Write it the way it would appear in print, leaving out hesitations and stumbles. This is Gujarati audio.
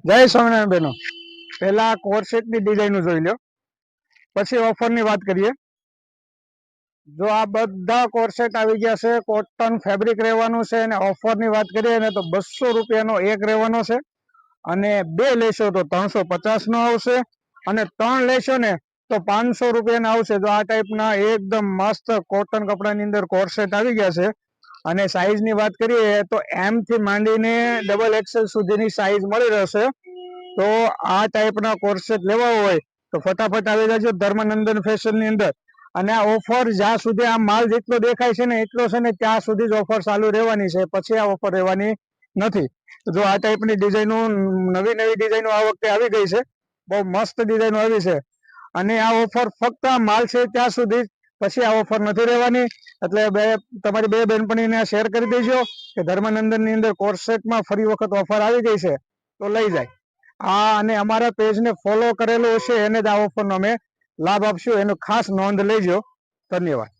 જય સ્વામિનારાયણ બહેનો, પહેલા કોરસેટની ડિઝાઇન જોઈ લો, પછી ઓફરની વાત કરીએ. જો આ બધા કોરસેટ આવી ગયા છે, કોટન ફેબ્રિક રહેવાનું છે, અને ઓફરની વાત કરીએ ને તો 200 રૂપિયાનો એક રહેવાનો છે, અને 2 લેશો તો 350 નો આવશે, અને 3 લેશો ને તો 500 રૂપિયાના આવશે. તો આ ટાઈપના એકદમ મસ્ત કોટન કપડાની અંદર કોરસેટ આવી ગયા છે. અને સાઈઝની વાત કરીએ તો એમ થી માંડીને ડબલ એક્સેલ સુધીની સાઈઝ મળી રહેશે. તો આ ટાઈપના કોરસેટ લેવા હોય તો ફટાફટ આવી જજો ધર્મનંદન ફેશનની અંદર. અને આ ઓફર જ્યાં સુધી આ માલ જેટલો દેખાય છે ને એટલો છે ને ત્યાં સુધી જ ઓફર ચાલુ રહેવાની છે, પછી આ ઓફર રહેવાની નથી. જો આ ટાઈપની ડિઝાઇનો, નવી નવી ડિઝાઇનો આ વખતે આવી ગઈ છે, બહુ મસ્ત ડિઝાઇનો આવી છે. અને આ ઓફર ફક્ત માલ છે ત્યાં સુધી, પછી આ ઓફર નથી રહેવાની. એટલે તમારી 2 બેનપણીને શેર કરી દેજો કે ધર્મનંદનની અંદર કોરસેટમાં ફરી વખત ઓફર આવી ગઈ છે, તો લઈ જાય. અને અમારા પેજને ફોલો કરેલો હશે એને જ આ ઓફરનો અમે લાભ આપશું, એનો ખાસ નોંધ લેજો. ધન્યવાદ.